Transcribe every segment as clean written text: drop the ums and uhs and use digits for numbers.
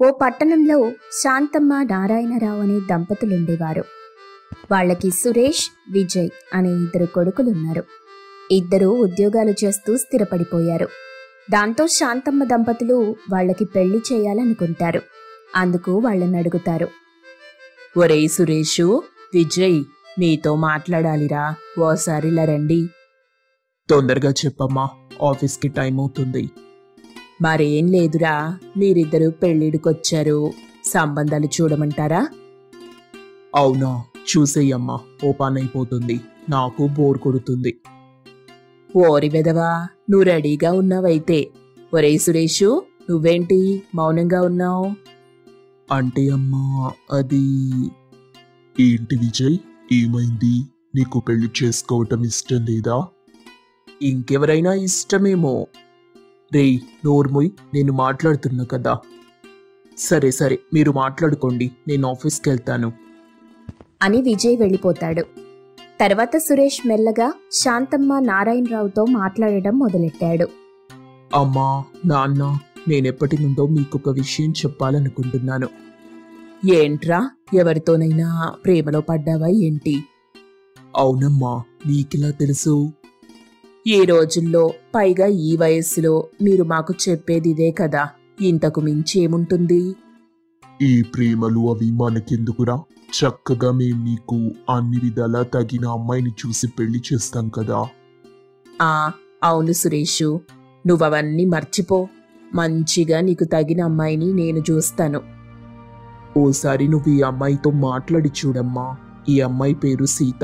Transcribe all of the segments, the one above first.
ఓ పట్టణంలో శాంతమ్మ నారాయణరావు అనే దంపతులుండేవారు. వాళ్ళకి సురేష్, విజయ్ అనే 2 కొడుకులున్నారు. ఇద్దరూ ఉద్యోగాలు చేస్తూ స్థిరపడిపోయారు. దాంతో శాంతమ్మ దంపతులు వాళ్ళకి పెళ్లి చేయాలనుకుంటారు. అందుకు వాళ్ళని అడుగుతారు. ఒరేయ్ సురేషు, విజయ్, మీతో మాట్లాడాలిరా, ఓసారిలా రండి. తొందరగా చెప్పమ్మా, ఆఫీస్కి టైం అవుతుంది. మరేం లేదురా, మీరిద్దరూ పెళ్ళిడికొచ్చారు, సంబంధాలు చూడమంటారా? అవునా, చూసేయమ్మా, ఓ పని అయిపోతుంది, నాకు బోర్ కొడుతుంది. ఓరి వెదవా, నువ్వు రెడీగా ఉన్నావైతే. ఒరేయ్ సురేషు, నువ్వేంటి మౌనంగా ఉన్నావు? అంటే అమ్మా, అది... ఏంటి విజయ్, ఏమైంది? నీకు పెళ్లి చేసుకోవటం ఇష్టం లేదా? ఇంకెవరైనా ఇష్టమేమో. రేయ్ నోర్ముయ్, నేను మాట్లాడుతున్నా కదా. సరే సరే, మీరు మాట్లాడుకోండి, నేను ఆఫీస్కి వెళ్తాను అని విజయ్ వెళ్ళిపోతాడు. తర్వాత సురేష్ మెల్లగా శాంతమ్మ నారాయణరావుతో మాట్లాడడం మొదలెట్టాడు. అమ్మా, నాన్న, నేనెప్పటి నుండో మీకొక విషయం చెప్పాలనుకుంటున్నాను. ఏంట్రా, ఎవరితోనైనా ప్రేమలో పడ్డావా ఏంటి? అవునమ్మా, నీకెలా తెలుసు? ఈ రోజుల్లో, పైగా ఈ వయస్సులో మీరు మాకు చెప్పేది ఇదే కదా, ఇంతకు మించి ఏముంటుంది? ఈ ప్రేమలు అవి మనకెందుకురా? చక్కగా మేం నీకు అన్ని విధాలా తగిన అమ్మాయిని చూసి పెళ్లి చేస్తాం కదా. అవును సురేషు, నువ్వవన్నీ మర్చిపో. మంచిగా నీకు తగిన అమ్మాయిని నేను చూస్తాను. ఓసారి నువ్వు ఈ అమ్మాయితో మాట్లాడి చూడమ్మా. ఈ అమ్మాయి పేరు సీత.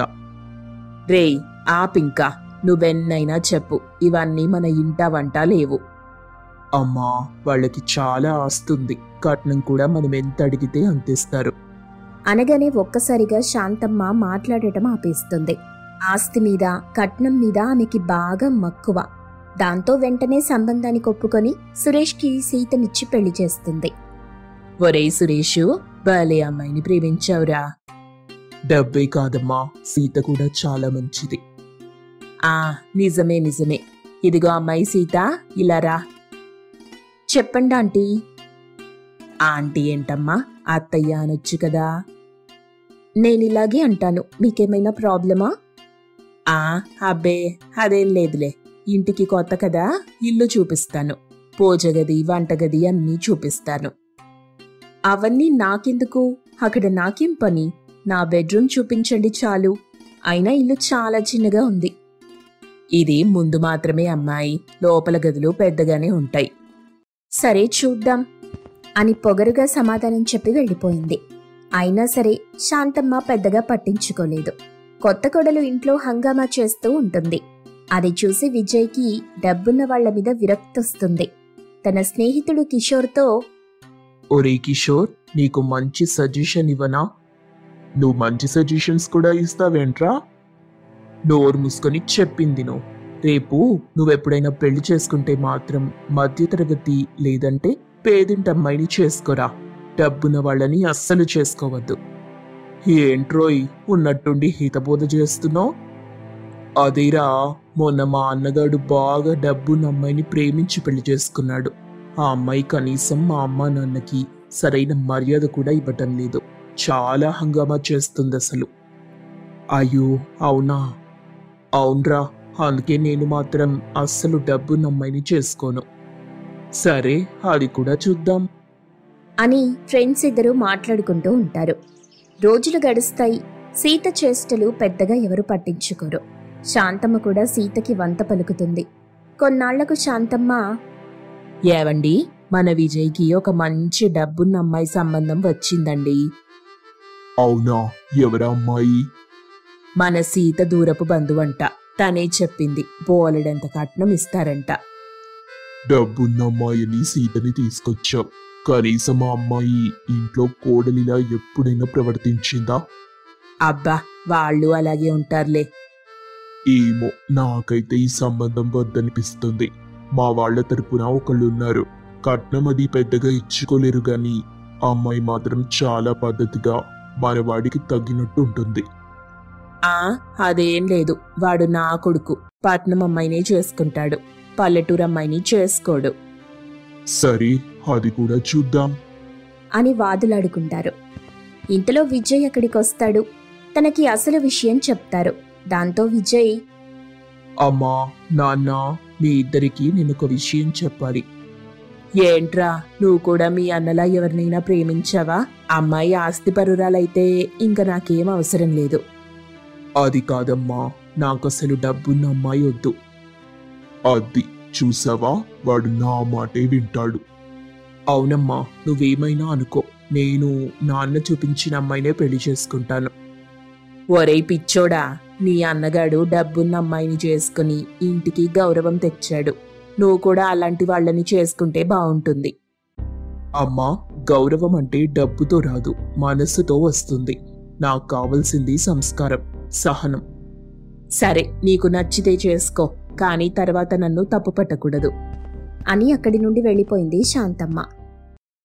రేయ్ ఆపింకా, నువ్వెన్నైనా చెప్పు, ఇవన్నీ మన ఇంట వంట లేవు. అమ్మా, వాళ్ళకి చాలా ఆస్తుంది, కట్నం కూడా మనం ఎంత అడిగితే అంతిస్తారు. అనగానే ఒక్కసారిగా శాంతమ్మ మాట్లాడటం ఆపేస్తుంది. ఆస్తి మీద, కట్నం మీద ఆమెకి బాగా మక్కువ. దాంతో వెంటనే సంబంధానికి ఒప్పుకొని సురేష్కి సీతనిచ్చి పెళ్లి చేస్తుంది. ఒరేయ్ సురేషు, భలే అమ్మాయిని ప్రేమించావురా. డబ్బే కాదమ్మా, సీత కూడా చాలా మంచిది. నిజమే నిజమే. ఇదిగో అమ్మాయి సీత, ఇలా రా. చెప్పండి ఆంటీ. ఆంటీ ఏంటమ్మా, అత్తయ్య అనొచ్చు కదా. నేనిలాగే అంటాను, మీకేమైనా ప్రాబ్లమా? అబ్బే, అదేం లేదులే. ఇంటికి కొత్త కదా, ఇల్లు చూపిస్తాను, పూజగది, వంటగది అన్నీ చూపిస్తాను. అవన్నీ నాకెందుకు? అక్కడ నాకేం పని? నా బెడ్రూమ్ చూపించండి చాలు. అయినా ఇల్లు చాలా చిన్నగా ఉంది. ఇది ముందు మాత్రమే అమ్మాయి, లోపల గదులు పెద్దగానే ఉంటాయి. సరే చూద్దాం అని పొగరుగా సమాధానం చెప్పి వెళ్ళిపోయింది. అయినా సరే శాంతమ్మ పెద్దగా పట్టించుకోలేదు. కొత్త కోడలు ఇంట్లో హంగామా చేస్తూ ఉంటుంది. అది చూసి విజయ్కి డబ్బున్న వాళ్ల మీద విరక్తొస్తుంది. తన స్నేహితుడు కిషోర్తో, ఒరే కిషోర్, నీకు మంచి సజెషన్ ఇవ్వనా? నువ్వు మంచి సజెషన్స్ కూడా ఇస్తావేంట్రా? డోర్ మూసుకొని చెప్పింది నువ్వు. రేపు నువ్వెప్పుడైనా పెళ్లి చేసుకుంటే మాత్రం మధ్యతరగతి లేదంటే పేదింటమ్మాయిని చేసుకోరా. డబ్బున్న వాళ్ళని అస్సలు చేసుకోవద్దు. ఏంట్రోయ్, ఉన్నట్టుండి హితబోధ చేస్తున్నావు? అదేరా, మొన్న మా అన్నగాడు బాగా డబ్బున్న అమ్మాయిని ప్రేమించి పెళ్లి చేసుకున్నాడు. ఆ అమ్మాయి కనీసం మా అమ్మా నాన్నకి సరైన మర్యాద కూడా ఇవ్వటం లేదు. చాలా హంగామా చేస్తుంది అసలు. అయ్యో అవునా? అవునరా, అందుకే నేను మాత్రం అస్సలు డబ్బున్న అమ్మాయిని చేసుకోను. సరే, అది కూడా చూద్దాం అని ఫ్రెండ్స్ ఇద్దరు మాట్లాడుకుంటూ ఉంటారు. రోజులు గడుస్తాయి. సీత చేష్టలు పెద్దగా ఎవరు పట్టించుకోరు. శాంతమ్మ కూడా సీతకి వంత పలుకుతుంది. కొన్నాళ్లకు శాంతమ్మ, ఏవండి, మన విజయ్కి ఒక మంచి డబ్బున్న అమ్మాయి సంబంధం వచ్చిందండి. అవునా? ఎవరా అమ్మాయి? మన సీత దూరపు బంధువంట. తనే చెప్పింది, బోలెడంత కట్నం ఇస్తారంట. డబ్బున్న అమ్మాయిని సీతని తీసుకొచ్చాం. కనీసం ఆ అమ్మాయి ఇంట్లో కోడలిలా ఎప్పుడైనా ప్రవర్తించిందా? అబ్బా, వాళ్ళు అలాగే ఉంటారులే. ఏమో, నాకైతే ఈ సంబంధం వద్దనిపిస్తుంది. మా వాళ్ల తరపున ఒకళ్ళున్నారు, కట్నం అది పెద్దగా ఇచ్చుకోలేరు గాని అమ్మాయి మాత్రం చాలా పద్ధతిగా మనవాడికి తగ్గినట్టు ఉంటుంది. అదేం లేదు, వాడు నా కొడుకు, పట్నం అమ్మాయినే చేసుకుంటాడు, పల్లెటూరు అమ్మాయిని చేసుకోడు. సరే, అది కూడా చూద్దాం అని వాదులాడుకుంటారు. ఇంతలో విజయ్ అక్కడికొస్తాడు. తనకి అసలు విషయం చెప్తారు. దాంతో విజయ్, అమ్మా నాన్న, మీ ఇద్దరికి నేనొక విషయం చెప్పాలి. ఏంట్రా, నువ్వు కూడా మీ అన్నలా ఎవరినైనా ప్రేమించావా? అమ్మాయి ఆస్తిపరురాలైతే ఇంక నాకేం అవసరం లేదు. అది కాదమ్మా, నాకసలు డబ్బున్న అమ్మాయి వద్దు. అది చూసావా, వాడు నా మాటే వింటాడు. అవునమ్మా, నువ్వేమైనా అనుకో, నేను నాన్న చూపించిన అమ్మాయినే పెళ్లి చేసుకుంటాను. ఒరేయ్ పిచ్చోడా, నీ అన్నగాడు డబ్బున్న అమ్మాయిని చేసుకుని ఇంటికి గౌరవం తెచ్చాడు. నువ్వు కూడా అలాంటి వాళ్ళని చేసుకుంటే బావుంటుంది. అమ్మా, గౌరవం అంటే డబ్బుతో రాదు, మనసుతో వస్తుంది. నాకు కావలసింది సంస్కారం, సహనం. సరే, నీకు నచ్చితే చేసుకో, కానీ తర్వాత నన్ను తప్పు పట్టకూడదు అని అక్కడి నుండి వెళ్ళిపోయింది శాంతమ్మ.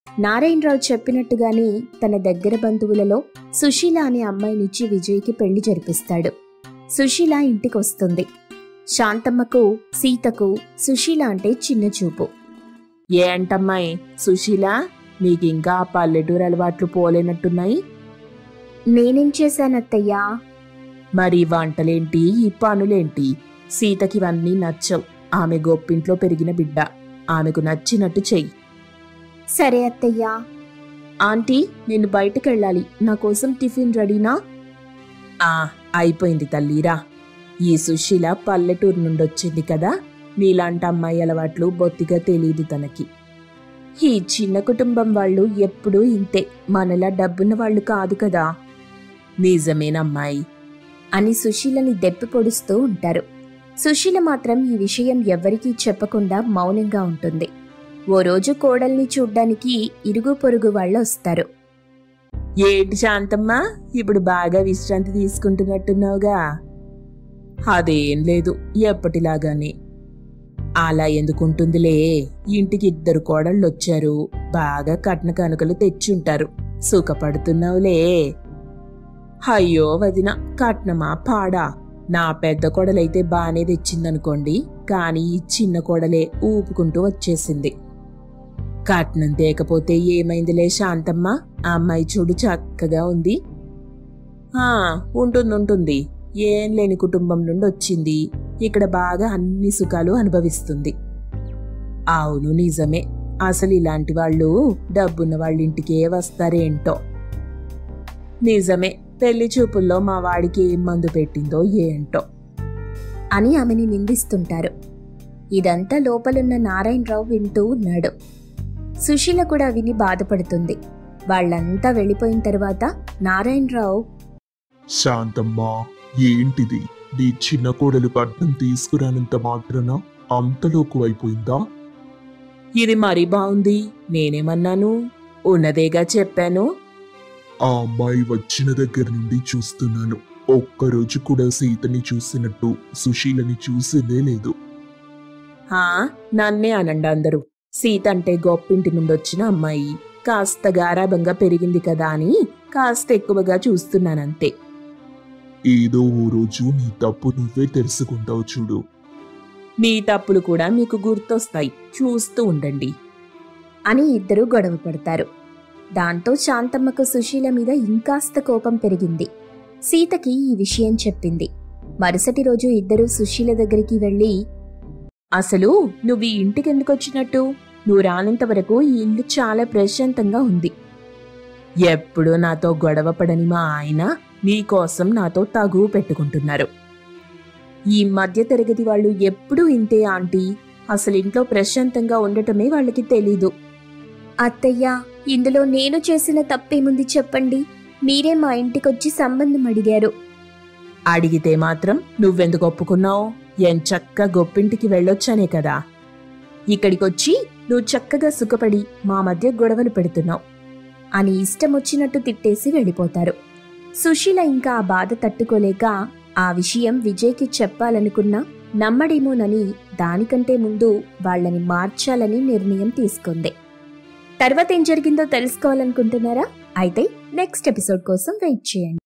నారాయణరావు చెప్పినట్టుగానే తన దగ్గర బంధువులలో సుశీల అనే అమ్మాయినిచ్చి విజయ్కి పెళ్లి జరిపిస్తాడు. సుశీల ఇంటికొస్తుంది. శాంతమ్మకు, సీతకు సుశీల అంటే చిన్న చూపు. ఏంటమ్మాయి సుశీల, నీకింకా ఆ పల్లెటూరు అలవాట్లు పోలేనట్టున్నాయి. నేనేం చేశానత్తయ్యా? మరి వంటలేంటి, ఈ పనులేంటి? సీతకివన్నీ నచ్చవు. ఆమె గొప్పింట్లో పెరిగిన బిడ్డ. ఆమెకు నచ్చినట్టు చెయ్యి. సరే అత్తయ్యా. ఆంటీ, నేను బయటకెళ్ళాలి. నా కోసం టిఫిన్ రెడీనా? అయిపోయింది తల్లిరా. ఈ సుశీల పల్లెటూరు నుండొచ్చింది కదా, నీలాంటి అమ్మాయి అలవాట్లు బొత్తిగా తెలీదు తనకి. ఈ చిన్న కుటుంబం వాళ్ళు ఎప్పుడూ ఇంతే, మనలా డబ్బున్న వాళ్ళు కాదు కదా. నిజమేనమ్మాయి అని సుశీలని దెప్పి పొడుస్తూ ఉంటారు. సుశీల మాత్రం ఈ విషయం ఎవ్వరికీ చెప్పకుండా మౌనంగా ఉంటుంది. ఓ రోజు కోడల్ని చూడ్డానికి ఇరుగు పొరుగు వాళ్ళు వస్తారు. ఏంటి శాంతమ్మ, ఇప్పుడు బాగా విశ్రాంతి తీసుకుంటున్నట్టున్నావుగా? అదేం లేదు, ఎప్పటిలాగానే. అలా ఎందుకుంటుందిలే, ఇంటికి 2 కోడళ్ళొచ్చారు. బాగా కట్న కానుకలు తెచ్చుంటారు. సుఖపడుతున్నావులే. అయ్యో వదిన, కట్నమా పాడా? నా పెద్ద కోడలైతే బానే తెచ్చిందనుకోండి, కానీ ఈ చిన్న కోడలే ఊపుకుంటూ వచ్చేసింది. కట్నం తేకపోతే ఏమైందిలే శాంతమ్మ, ఆ అమ్మాయి చూడు చక్కగా ఉంది. ఉంటుంది. ఏం లేని కుటుంబం నుండి వచ్చింది. ఇక్కడ బాగా అన్ని సుఖాలు అనుభవిస్తుంది. అవును నిజమే, అసలు ఇలాంటి వాళ్ళు డబ్బున్న వాళ్ళింటికే వస్తారేంటో. నిజమే, పెళ్లి చూపుల్లో మా వాడికి ఏం మందు పెట్టిందో ఏంటో అని ఆమెని నిందిస్తుంటారు. ఇదంతా లోపలున్న నారాయణరావు వింటూ ఉన్నాడు. సుశీల కూడా విని బాధపడుతుంది. వాళ్ళంతా వెళ్ళిపోయిన తర్వాత నారాయణరావు, శాంతమ్మా, ఏంటిది? నీ చిన్న కోడలు పట్నం తీసుకురానంత మాత్రాన అంతలోకు అయిపోయిందా? ఇది మరీ బాగుంది. నేనేమన్నాను? ఉన్నదేగా చెప్పాను. ఆ అమ్మాయి వచ్చిన దగ్గర నుండి చూస్తున్నాను. ఒక్కరోజు కూడా సీతని చూసినట్టు సుశీలని చూసిందే లేదు. నన్నే అనండి అందరూ. సీత అంటే గొప్పింటి నుండి వచ్చిన అమ్మాయి, కాస్త గారాబంగా పెరిగింది కదా అని కాస్త ఎక్కువగా చూస్తున్నానంతే. ఏదో ఓ రోజు నీ తప్పు నువ్వే తెలుసుకుంటావు చూడు. మీ తప్పులు కూడా మీకు గుర్తొస్తాయి, చూస్తూ ఉండండి అని ఇద్దరూ గొడవ పడతారు. దాంతో శాంతమ్మకు సుశీల మీద ఇంకాస్త కోపం పెరిగింది. సీతకి ఈ విషయం చెప్పింది. మరుసటి రోజు ఇద్దరూ సుశీల దగ్గరికి వెళ్ళి, అసలు నువ్వు ఈ ఇంటికెందుకొచ్చినట్టు? నువ్వు రానంత వరకు ఈ ఇల్లు చాలా ప్రశాంతంగా ఉంది. ఎప్పుడూ నాతో గొడవ పడని మా ఆయన నీకోసం నాతో తగువ పెట్టుకుంటున్నారు. ఈ మధ్య తరగతి వాళ్ళు ఎప్పుడూ ఇంతే ఆంటీ. అసలు ఇంట్లో ప్రశాంతంగా ఉండటమే వాళ్ళకి తెలీదు. అత్తయ్య, ఇందులో నేను చేసిన తప్పేముంది చెప్పండి? మీరే మా ఇంటికొచ్చి సంబంధం అడిగారు. అడిగితే మాత్రం నువ్వెందుకు ఒప్పుకున్నావు? ఎంచక్కా గొప్పింటికి వెళ్ళొచ్చానే కదా. ఇక్కడికొచ్చి నువ్వు చక్కగా సుఖపడి మా మధ్య గొడవలు పెడుతున్నావు అని ఇష్టమొచ్చినట్టు తిట్టేసి వెళ్ళిపోతారు. సుశీల ఇంకా ఆ బాధ తట్టుకోలేక ఆ విషయం విజయ్కి చెప్పాలనుకున్నా నమ్మడేమోనని దానికంటే ముందు వాళ్లని మార్చాలని నిర్ణయం తీసుకుంది. తర్వాత ఏం జరిగిందో తెలుసుకోవాలనుకుంటున్నారా? అయితే నెక్స్ట్ ఎపిసోడ్ కోసం వెయిట్ చేయండి.